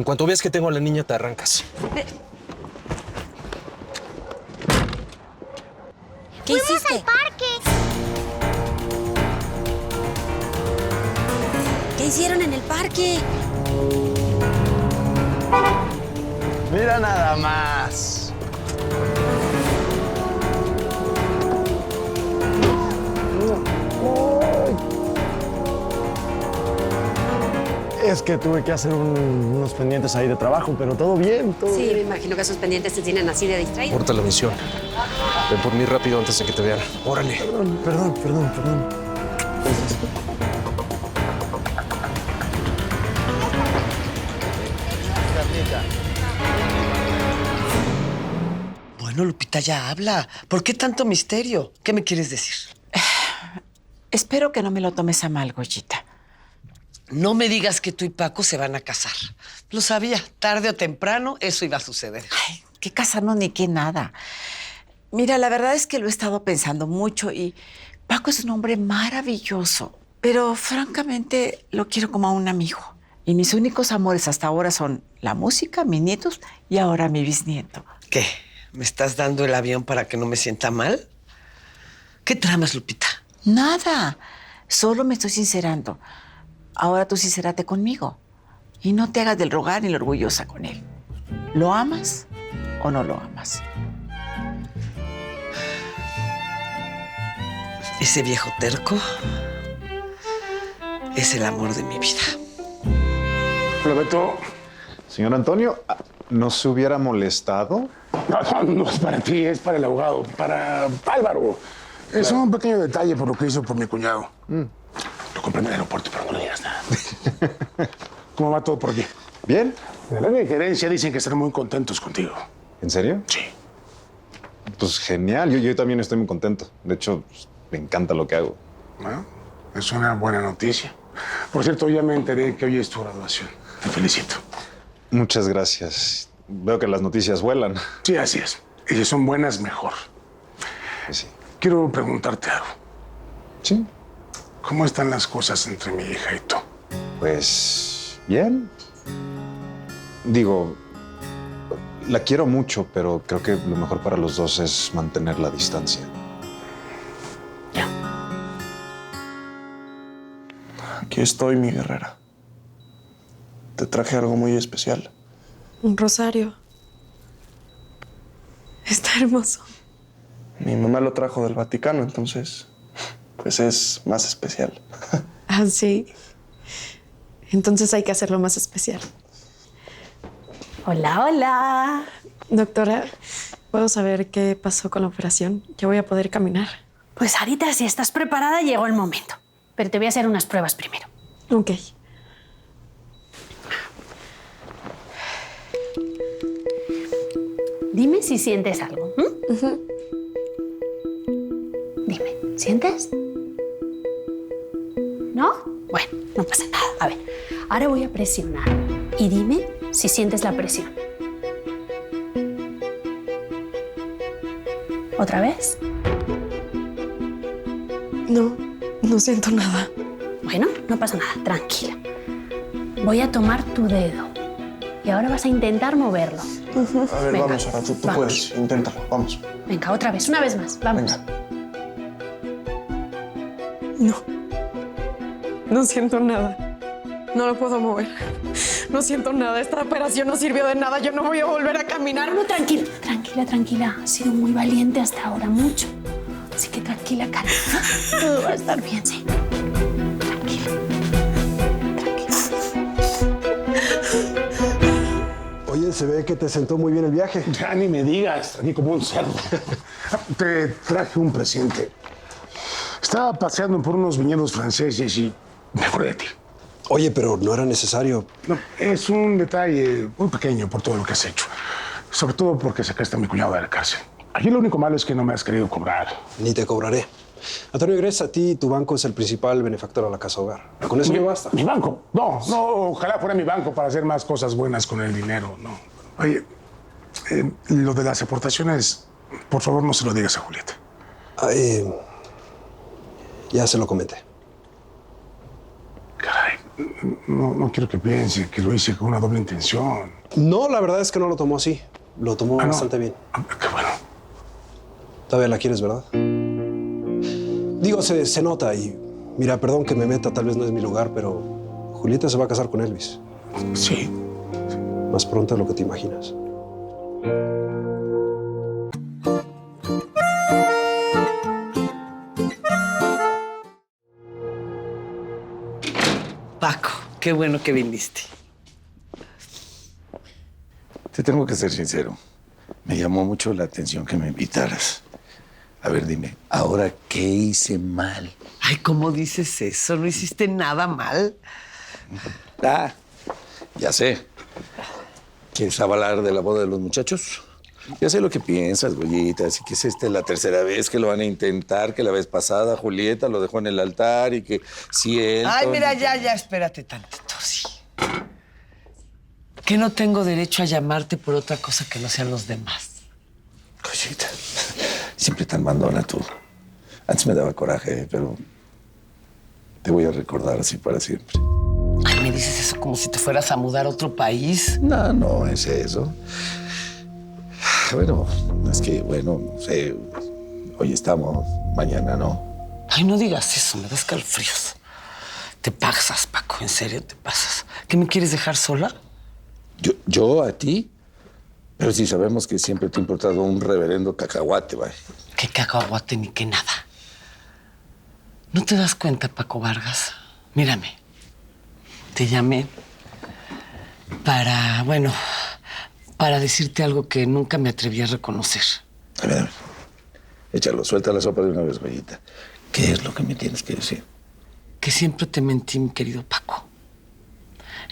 En cuanto veas que tengo a la niña, te arrancas. ¿Qué hiciste? ¡Al parque! ¿Qué hicieron en el parque? Mira nada más. Es que tuve que hacer unos pendientes ahí de trabajo, pero todo bien, todo Sí, bien. me imagino que esos pendientes te tienen así de distraído. Corta la misión. Ven por mí rápido antes de que te vean. Órale. Perdón. Bueno, Lupita, ya habla. ¿Por qué tanto misterio? ¿Qué me quieres decir? Espero que no me lo tomes a mal, Goyita. No me digas que tú y Paco se van a casar. Lo sabía, tarde o temprano eso iba a suceder. Ay, qué casarnos ni qué nada. Mira, la verdad es que lo he estado pensando mucho y Paco es un hombre maravilloso, pero francamente lo quiero como a un amigo. Y mis únicos amores hasta ahora son la música, mis nietos y ahora mi bisnieto. ¿Qué? ¿Me estás dando el avión para que no me sienta mal? ¿Qué tramas, Lupita? Nada, solo me estoy sincerando. Ahora tú sincérate conmigo y no te hagas del rogar ni la orgullosa con él. ¿Lo amas o no lo amas? Ese viejo terco es el amor de mi vida. Hola, Beto. Señor Antonio, ¿no se hubiera molestado? No es para ti, es para el abogado, para Álvaro. Es un pequeño detalle por lo que hizo por mi cuñado. Lo compré en el aeropuerto, pero no le digas nada. ¿Cómo va todo por aquí? ¿Bien? De la gerencia dicen que están muy contentos contigo. ¿En serio? Sí. Pues genial, yo también estoy muy contento. De hecho, pues, me encanta lo que hago. Bueno, es una buena noticia. Por cierto, ya me enteré que hoy es tu graduación. Te felicito. Muchas gracias. Veo que las noticias vuelan. Sí, así es. Y si son buenas, mejor. Pues sí. Quiero preguntarte algo. Sí. ¿Cómo están las cosas entre mi hija y tú? Pues bien. Digo, la quiero mucho, pero creo que lo mejor para los dos es mantener la distancia. Ya. Aquí estoy, mi guerrera. Te traje algo muy especial. Un rosario. Está hermoso. Mi mamá lo trajo del Vaticano, entonces, pues es más especial. Ah, sí. Entonces hay que hacerlo más especial. Hola, hola. Doctora, ¿puedo saber qué pasó con la operación? Ya voy a poder caminar. Pues ahorita, si estás preparada, llegó el momento. Pero te voy a hacer unas pruebas primero. Ok. Dime si sientes algo. Dime, ¿sientes? ¿No? Bueno, no pasa nada. A ver, ahora voy a presionar. Y dime si sientes la presión. ¿Otra vez? No siento nada. Bueno, no pasa nada. Tranquila. Voy a tomar tu dedo. Y ahora vas a intentar moverlo. A ver, Venga, vamos, Sara, tú vamos. puedes. Inténtalo, vamos. Venga, otra vez. Una vez más. Vamos. Venga. No siento nada. No lo puedo mover. No siento nada. Esta operación no sirvió de nada. Yo no voy a volver a caminar. No, tranquila, tranquila, tranquila. Has sido muy valiente hasta ahora, mucho. Así que tranquila, calma. Todo va a estar bien, sí. Tranquila. Tranquila. Oye, se ve que te sentó muy bien el viaje. Ya ni me digas, aquí como un cerdo. Te traje un presente. Estaba paseando por unos viñedos franceses y me acordé de ti. Oye, pero no era necesario. No, es un detalle muy pequeño por todo lo que has hecho. Sobre todo porque sacaste a mi cuñado de la cárcel. Aquí lo único malo es que no me has querido cobrar. Ni te cobraré. Antonio, gracias a ti, tu banco es el principal benefactor a la casa hogar. Con eso me basta. ¿Mi banco? No, ojalá fuera mi banco para hacer más cosas buenas con el dinero, no. Oye, lo de las aportaciones, por favor, no se lo digas a Julieta. Ya se lo comenté. Caray, No quiero que piense que lo hice con una doble intención. No, la verdad es que no lo tomó así. Lo tomó bastante bien. Qué bueno. Todavía la quieres, ¿verdad? Digo, se nota y... Mira, perdón que me meta, tal vez no es mi lugar, pero Julieta se va a casar con Elvis. Sí. Más pronto de lo que te imaginas. Paco, qué bueno que viniste. Te tengo que ser sincero. Me llamó mucho la atención que me invitaras. A ver, dime, ¿ahora qué hice mal? Ay, ¿cómo dices eso? No hiciste nada mal. Ah, ya sé. ¿Quieres hablar de la boda de los muchachos? Ya sé lo que piensas, Goyita. Así que es la tercera vez que lo van a intentar, que la vez pasada Julieta lo dejó en el altar y que si él... Ay, mira, ya, espérate tantito, sí. Que no tengo derecho a llamarte por otra cosa que no sean los demás. Goyita, siempre tan mandona tú. Antes me daba coraje, pero te voy a recordar así para siempre. Ay, ¿me dices eso como si te fueras a mudar a otro país? No es eso. Bueno, es que, bueno, no sé, hoy estamos, mañana no. Ay, no digas eso, me da escalofríos. Te pasas, Paco, en serio te pasas. ¿Qué me quieres dejar sola? ¿Yo a ti? Pero sí sabemos que siempre te ha importado un reverendo cacahuate, vaya. ¿Qué cacahuate ni qué nada? ¿No te das cuenta, Paco Vargas? Mírame. Te llamé para decirte algo que nunca me atreví a reconocer. A ver. Échalo, suelta la sopa de una vez, Goyita. ¿Qué es lo que me tienes que decir? Que siempre te mentí, mi querido Paco.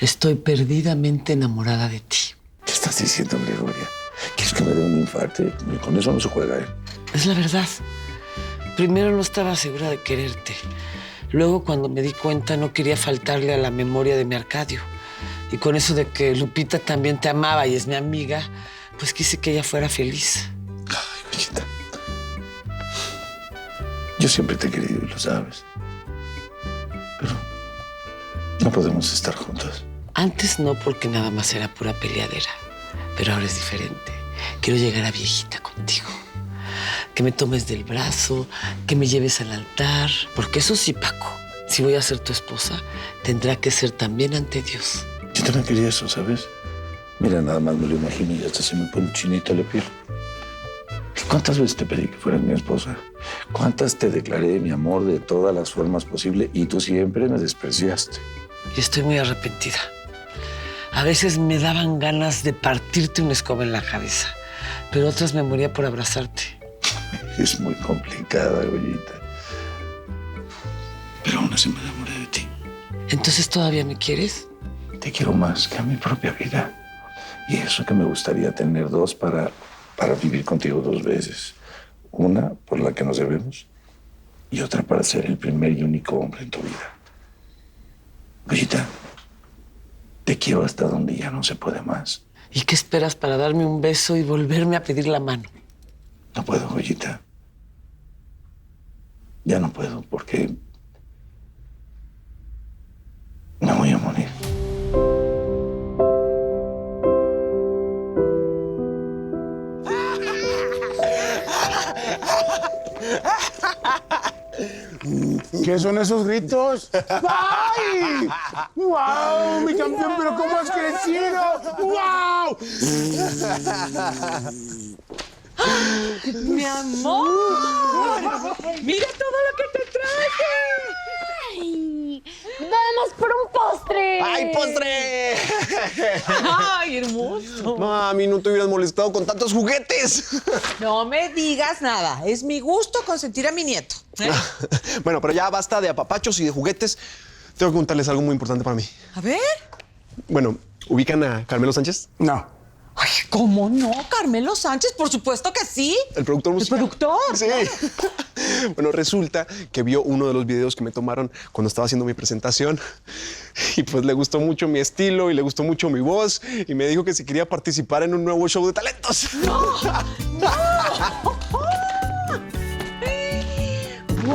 Estoy perdidamente enamorada de ti. ¿Qué estás diciendo, Gregoria? ¿Quieres que me dé un infarto? Con eso no se juega, ¿eh? Es la verdad. Primero no estaba segura de quererte. Luego, cuando me di cuenta, no quería faltarle a la memoria de mi Arcadio. Y con eso de que Lupita también te amaba y es mi amiga, pues quise que ella fuera feliz. Ay, Goyita. Yo siempre te he querido y lo sabes. Pero no podemos estar juntos. Antes no, porque nada más era pura peleadera. Pero ahora es diferente. Quiero llegar a viejita contigo. Que me tomes del brazo, que me lleves al altar. Porque eso sí, Paco, si voy a ser tu esposa, tendrá que ser también ante Dios. Yo también quería eso, ¿sabes? Mira, nada más me lo imagino y hasta se me pone chinita la piel. ¿Cuántas veces te pedí que fueras mi esposa? ¿Cuántas te declaré mi amor de todas las formas posibles y tú siempre me despreciaste? Y estoy muy arrepentida. A veces me daban ganas de partirte una escoba en la cabeza, pero otras me moría por abrazarte. Es muy complicada, Goyita. Pero aún así me enamoré de ti. ¿Entonces todavía me quieres? Te quiero más que a mi propia vida. Y eso que me gustaría tener dos para vivir contigo 2 veces. Una por la que nos debemos y otra para ser el primer y único hombre en tu vida. Goyita, te quiero hasta donde ya no se puede más. ¿Y qué esperas para darme un beso y volverme a pedir la mano? No puedo, Goyita. Ya no puedo porque me voy a morir. ¿Qué son esos gritos? ¡Ay! ¡Wow! ¡Mi campeón, pero cómo has crecido! ¡Wow! ¡Mi amor! ¡Mira todo lo que te traje! ¡Ay! ¡Vamos por un postre! ¡Ay, postre! ¡Ay, hermoso! Mami, no te hubieras molestado con tantos juguetes. No me digas nada. Es mi gusto consentir a mi nieto. Bueno, pero ya basta de apapachos y de juguetes. Tengo que contarles algo muy importante para mí. A ver. Bueno, ¿ubican a Carmelo Sánchez? No. Ay, ¿cómo no? Carmelo Sánchez, por supuesto que sí. ¿El productor musical? ¿El productor? Sí. Bueno, resulta que vio uno de los videos que me tomaron cuando estaba haciendo mi presentación y pues le gustó mucho mi estilo y le gustó mucho mi voz y me dijo que si quería participar en un nuevo show de talentos. ¡No!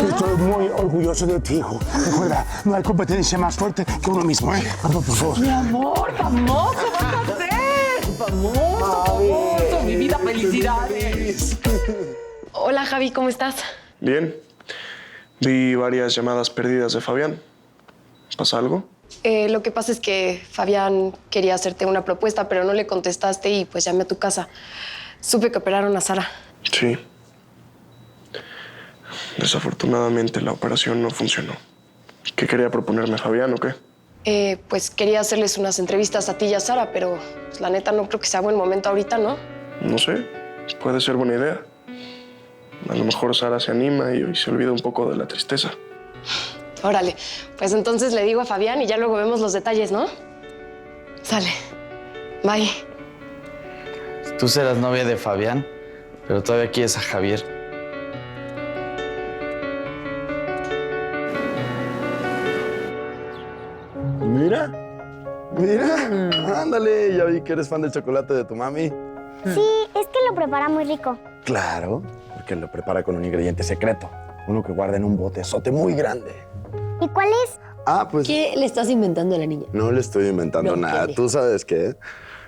Estoy muy orgulloso de ti, hijo. Recuerda, no hay competencia más fuerte que uno mismo, ¿eh? Por favor. Mi amor, famoso vas a ser. Famoso, mi vida, felicidades. Hola, Javi, ¿cómo estás? Bien. Vi varias llamadas perdidas de Fabián. ¿Pasa algo? Lo que pasa es que Fabián quería hacerte una propuesta, pero no le contestaste y pues llamé a tu casa. Supe que operaron a Sara. Sí. Desafortunadamente la operación no funcionó. ¿Qué quería proponerme Fabián o qué? Pues quería hacerles unas entrevistas a ti y a Sara, pero pues, la neta no creo que sea buen momento ahorita, ¿no? No sé. Puede ser buena idea. A lo mejor Sara se anima y se olvida un poco de la tristeza. Órale, pues entonces le digo a Fabián y ya luego vemos los detalles, ¿no? Sale. Bye. Tú serás novia de Fabián, pero todavía quieres a Javier. Mira, ándale, ya vi que eres fan del chocolate de tu mami. Sí, es que lo prepara muy rico. Claro, porque lo prepara con un ingrediente secreto, uno que guarda en un botezote muy grande. ¿Y cuál es? Ah, pues... ¿Qué le estás inventando a la niña? No le estoy inventando No, nada, ¿qué? ¿tú sabes qué?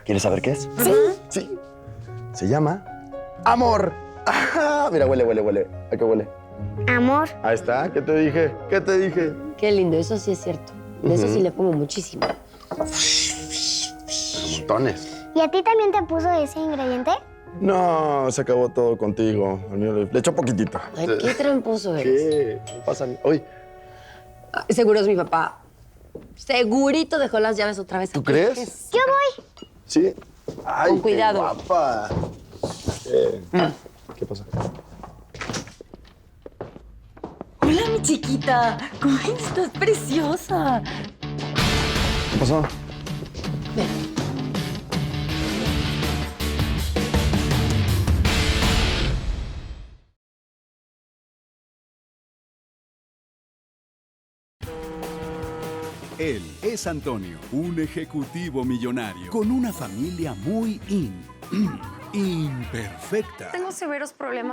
¿Quieres saber qué es? Sí. Sí. Se llama amor. Ajá, mira, huele. ¿A qué huele? Amor. Ahí está, ¿qué te dije? ¿Qué te dije? Qué lindo, eso sí es cierto. De eso sí le pongo muchísimo. Montones. ¿Y a ti también te puso ese ingrediente? No, se acabó todo contigo. Al mío le echó poquitito. Ay, qué tramposo eres. ¿Qué? No pasa nada. Oye, Seguro es mi papá. Segurito dejó las llaves otra vez. ¿tú crees? Yo voy. Sí. Ay, Con cuidado. Qué guapa. ¿Qué pasa? Hola, mi chiquita. ¿Cómo estás? Preciosa. ¿Qué pasó? Ven. Él es Antonio, un ejecutivo millonario con una familia muy imperfecta. Tengo severos problemas